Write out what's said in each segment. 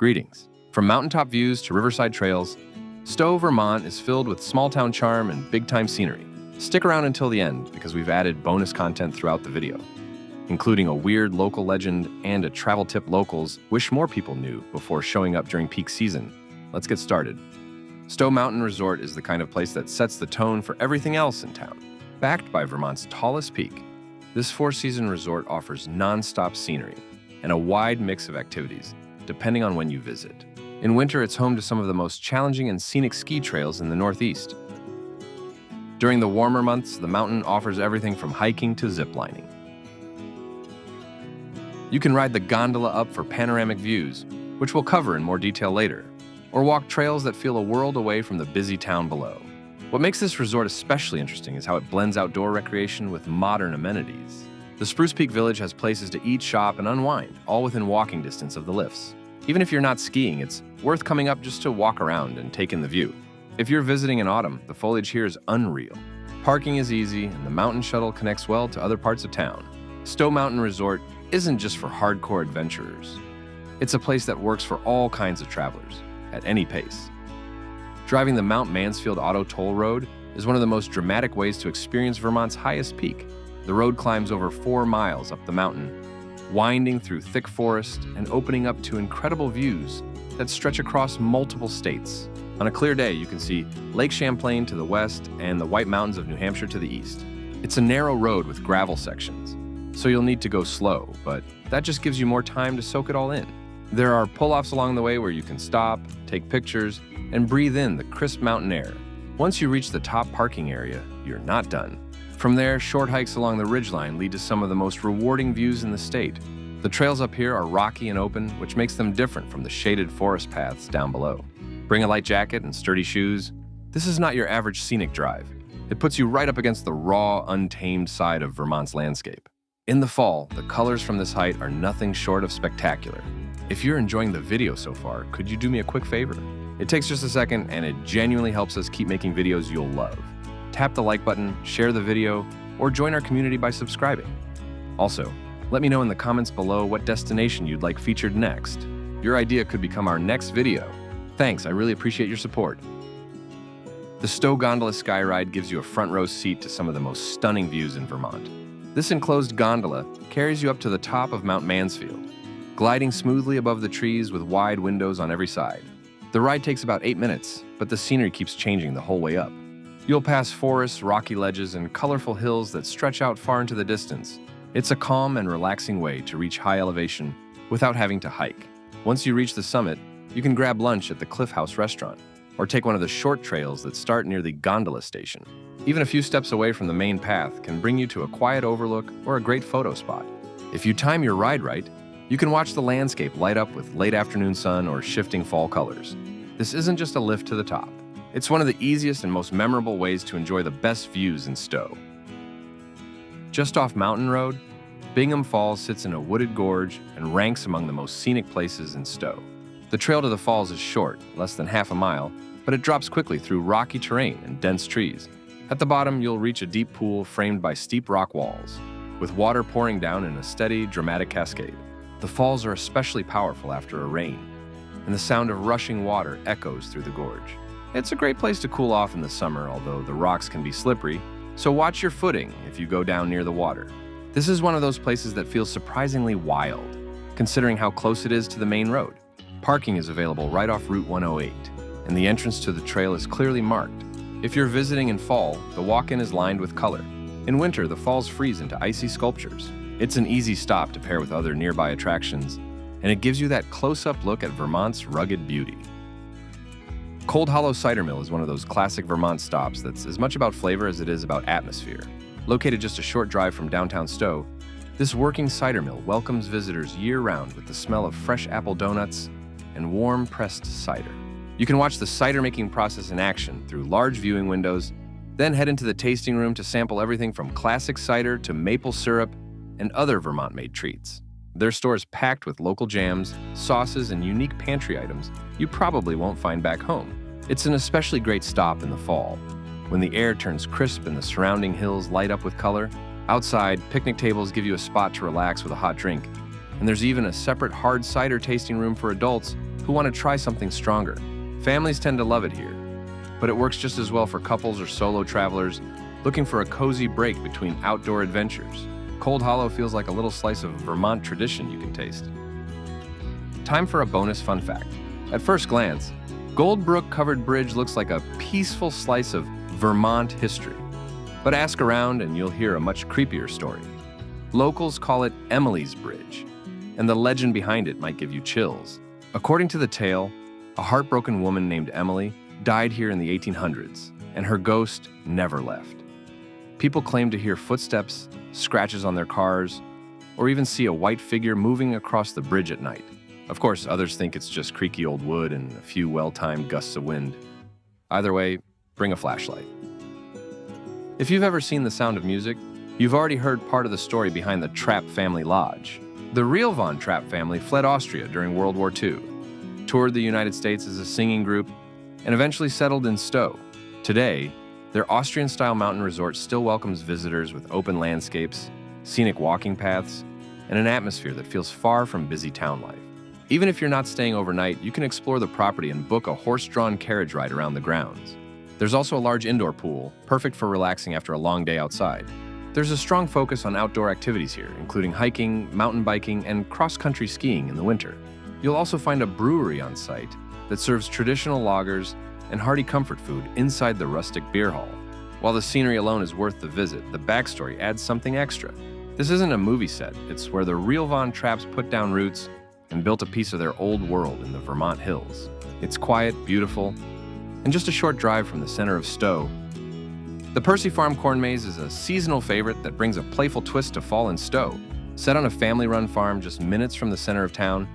Greetings. From mountaintop views to riverside trails, Stowe Vermont is filled with small-town charm and big-time scenery. Stick around until the end because we've added bonus content throughout the video, including a weird local legend and a travel tip locals wish more people knew before showing up during peak season. Let's get started. Stowe Mountain Resort is the kind of place that sets the tone for everything else in town. Backed by Vermont's tallest peak, this four-season resort offers non-stop scenery and a wide mix of activities, depending on when you visit. In winter, it's home to some of the most challenging and scenic ski trails in the Northeast. During the warmer months, the mountain offers everything from hiking to ziplining. You can ride the gondola up for panoramic views, which we'll cover in more detail later, or walk trails that feel a world away from the busy town below. What makes this resort especially interesting is how it blends outdoor recreation with modern amenities. The Spruce Peak Village has places to eat, shop, and unwind, all within walking distance of the lifts. Even if you're not skiing, it's worth coming up just to walk around and take in the view. If you're visiting in autumn, the foliage here is unreal. Parking is easy, and the mountain shuttle connects well to other parts of town. Stowe Mountain Resort isn't just for hardcore adventurers. It's a place that works for all kinds of travelers, at any pace. Driving the Mount Mansfield Auto Toll Road is one of the most dramatic ways to experience Vermont's highest peak. The road climbs over 4 miles up the mountain, winding through thick forest and opening up to incredible views that stretch across multiple states. On a clear day, you can see Lake Champlain to the west and the White Mountains of New Hampshire to the east. It's a narrow road with gravel sections, so you'll need to go slow, but that just gives you more time to soak it all in. There are pull-offs along the way where you can stop, take pictures, and breathe in the crisp mountain air. Once you reach the top parking area, you're not done. From there, short hikes along the ridgeline lead to some of the most rewarding views in the state. The trails up here are rocky and open, which makes them different from the shaded forest paths down below. Bring a light jacket and sturdy shoes. This is not your average scenic drive. It puts you right up against the raw, untamed side of Vermont's landscape. In the fall, the colors from this height are nothing short of spectacular. If you're enjoying the video so far, could you do me a quick favor? It takes just a second, and it genuinely helps us keep making videos you'll love. Tap the like button, share the video, or join our community by subscribing. Also, let me know in the comments below what destination you'd like featured next. Your idea could become our next video. Thanks, I really appreciate your support. The Stowe Gondola Skyride gives you a front row seat to some of the most stunning views in Vermont. This enclosed gondola carries you up to the top of Mount Mansfield, gliding smoothly above the trees with wide windows on every side. The ride takes about 8 minutes, but the scenery keeps changing the whole way up. You'll pass forests, rocky ledges, and colorful hills that stretch out far into the distance. It's a calm and relaxing way to reach high elevation without having to hike. Once you reach the summit, you can grab lunch at the Cliff House restaurant or take one of the short trails that start near the gondola station. Even a few steps away from the main path can bring you to a quiet overlook or a great photo spot. If you time your ride right, you can watch the landscape light up with late afternoon sun or shifting fall colors. This isn't just a lift to the top. It's one of the easiest and most memorable ways to enjoy the best views in Stowe. Just off Mountain Road, Bingham Falls sits in a wooded gorge and ranks among the most scenic places in Stowe. The trail to the falls is short, less than half a mile, but it drops quickly through rocky terrain and dense trees. At the bottom, you'll reach a deep pool framed by steep rock walls, with water pouring down in a steady, dramatic cascade. The falls are especially powerful after a rain, and the sound of rushing water echoes through the gorge. It's a great place to cool off in the summer, although the rocks can be slippery, so watch your footing if you go down near the water. This is one of those places that feels surprisingly wild, considering how close it is to the main road. Parking is available right off Route 108, and the entrance to the trail is clearly marked. If you're visiting in fall, the walk-in is lined with color. In winter, the falls freeze into icy sculptures. It's an easy stop to pair with other nearby attractions, and it gives you that close-up look at Vermont's rugged beauty. Cold Hollow Cider Mill is one of those classic Vermont stops that's as much about flavor as it is about atmosphere. Located just a short drive from downtown Stowe, this working cider mill welcomes visitors year-round with the smell of fresh apple donuts and warm pressed cider. You can watch the cider-making process in action through large viewing windows, then head into the tasting room to sample everything from classic cider to maple syrup and other Vermont-made treats. Their store is packed with local jams, sauces, and unique pantry items you probably won't find back home. It's an especially great stop in the fall, when the air turns crisp and the surrounding hills light up with color. Outside, picnic tables give you a spot to relax with a hot drink, and there's even a separate hard cider tasting room for adults who want to try something stronger. Families tend to love it here, but it works just as well for couples or solo travelers looking for a cozy break between outdoor adventures. Cold Hollow feels like a little slice of Vermont tradition you can taste. Time for a bonus fun fact. At first glance, Goldbrook Covered Bridge looks like a peaceful slice of Vermont history. But ask around and you'll hear a much creepier story. Locals call it Emily's Bridge, and the legend behind it might give you chills. According to the tale, a heartbroken woman named Emily died here in the 1800s, and her ghost never left. People claim to hear footsteps, scratches on their cars, or even see a white figure moving across the bridge at night. Of course, others think it's just creaky old wood and a few well-timed gusts of wind. Either way, bring a flashlight. If you've ever seen The Sound of Music, you've already heard part of the story behind the Trapp Family Lodge. The real Von Trapp family fled Austria during World War II, toured the United States as a singing group, and eventually settled in Stowe. Today, their Austrian-style mountain resort still welcomes visitors with open landscapes, scenic walking paths, and an atmosphere that feels far from busy town life. Even if you're not staying overnight, you can explore the property and book a horse-drawn carriage ride around the grounds. There's also a large indoor pool, perfect for relaxing after a long day outside. There's a strong focus on outdoor activities here, including hiking, mountain biking, and cross-country skiing in the winter. You'll also find a brewery on site that serves traditional lagers and hearty comfort food inside the rustic beer hall. While the scenery alone is worth the visit, the backstory adds something extra. This isn't a movie set, it's where the real Von Trapps put down roots and built a piece of their old world in the Vermont hills. It's quiet, beautiful, and just a short drive from the center of Stowe. The Percy Farm Corn Maze is a seasonal favorite that brings a playful twist to fall in Stowe. Set on a family-run farm just minutes from the center of town,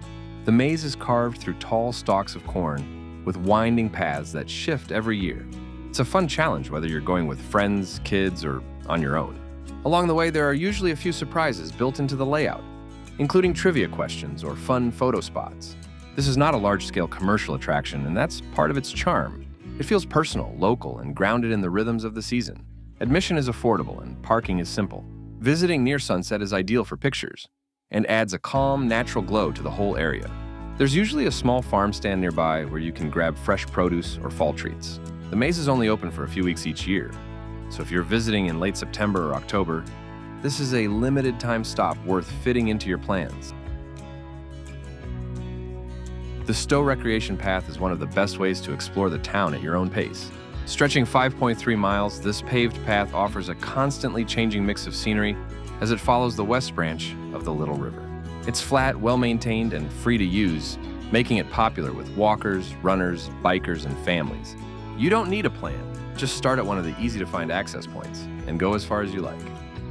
the maze is carved through tall stalks of corn with winding paths that shift every year. It's a fun challenge whether you're going with friends, kids, or on your own. Along the way, there are usually a few surprises built into the layout, including trivia questions or fun photo spots. This is not a large-scale commercial attraction, and that's part of its charm. It feels personal, local, and grounded in the rhythms of the season. Admission is affordable, and parking is simple. Visiting near sunset is ideal for pictures, and adds a calm, natural glow to the whole area. There's usually a small farm stand nearby where you can grab fresh produce or fall treats. The maze is only open for a few weeks each year, so if you're visiting in late September or October, this is a limited time stop worth fitting into your plans. The Stowe Recreation Path is one of the best ways to explore the town at your own pace. Stretching 5.3 miles, this paved path offers a constantly changing mix of scenery as it follows the west branch of the Little River. It's flat, well-maintained, and free to use, making it popular with walkers, runners, bikers, and families. You don't need a plan. Just start at one of the easy-to-find access points and go as far as you like.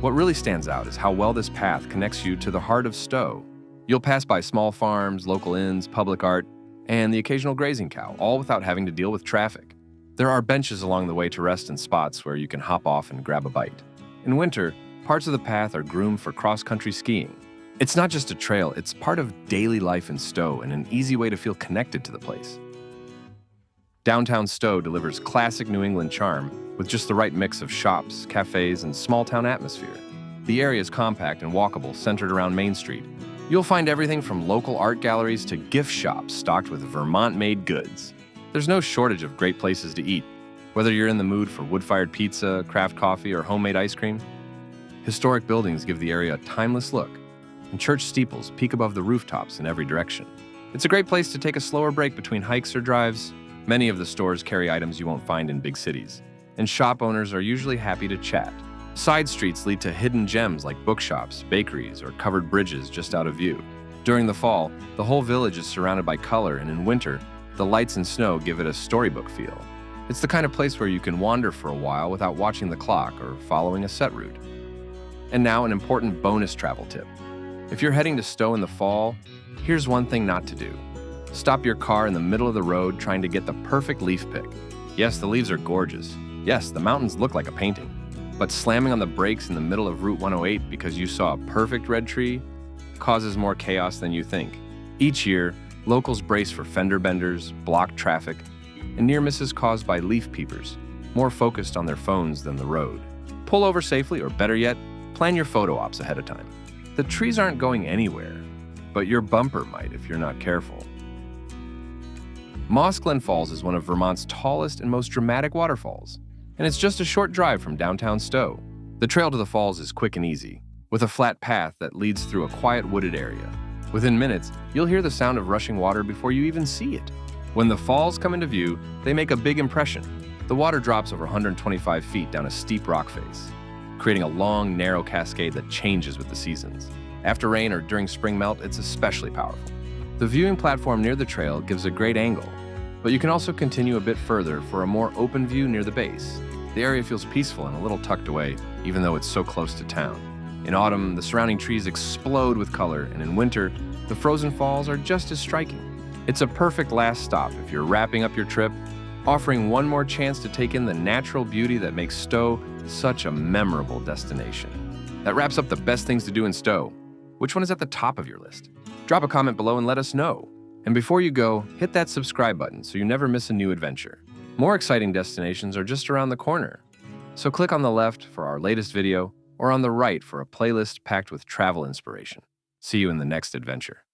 What really stands out is how well this path connects you to the heart of Stowe. You'll pass by small farms, local inns, public art, and the occasional grazing cow, all without having to deal with traffic. There are benches along the way to rest in spots where you can hop off and grab a bite. In winter, parts of the path are groomed for cross-country skiing. It's not just a trail, it's part of daily life in Stowe and an easy way to feel connected to the place. Downtown Stowe delivers classic New England charm with just the right mix of shops, cafes, and small-town atmosphere. The area is compact and walkable, centered around Main Street. You'll find everything from local art galleries to gift shops stocked with Vermont-made goods. There's no shortage of great places to eat, whether you're in the mood for wood-fired pizza, craft coffee, or homemade ice cream. Historic buildings give the area a timeless look, and church steeples peek above the rooftops in every direction. It's a great place to take a slower break between hikes or drives. Many of the stores carry items you won't find in big cities, and shop owners are usually happy to chat. Side streets lead to hidden gems like bookshops, bakeries, or covered bridges just out of view. During the fall, the whole village is surrounded by color, and in winter, the lights and snow give it a storybook feel. It's the kind of place where you can wander for a while without watching the clock or following a set route. And now, an important bonus travel tip. If you're heading to Stowe in the fall, here's one thing not to do. Stop your car in the middle of the road trying to get the perfect leaf pick. Yes, the leaves are gorgeous. Yes, the mountains look like a painting. But slamming on the brakes in the middle of Route 108 because you saw a perfect red tree causes more chaos than you think. Each year, locals brace for fender benders, blocked traffic, and near misses caused by leaf peepers, more focused on their phones than the road. Pull over safely, or better yet, plan your photo ops ahead of time. The trees aren't going anywhere, but your bumper might if you're not careful. Moss Glen Falls is one of Vermont's tallest and most dramatic waterfalls, and it's just a short drive from downtown Stowe. The trail to the falls is quick and easy, with a flat path that leads through a quiet wooded area. Within minutes, you'll hear the sound of rushing water before you even see it. When the falls come into view, they make a big impression. The water drops over 125 feet down a steep rock face, creating a long, narrow cascade that changes with the seasons. After rain or during spring melt, it's especially powerful. The viewing platform near the trail gives a great angle, but you can also continue a bit further for a more open view near the base. The area feels peaceful and a little tucked away, even though it's so close to town. In autumn, the surrounding trees explode with color, and in winter, the frozen falls are just as striking. It's a perfect last stop if you're wrapping up your trip, offering one more chance to take in the natural beauty that makes Stowe such a memorable destination. That wraps up the best things to do in Stowe. Which one is at the top of your list? Drop a comment below and let us know. And before you go, hit that subscribe button so you never miss a new adventure. More exciting destinations are just around the corner. So click on the left for our latest video, or on the right for a playlist packed with travel inspiration. See you in the next adventure.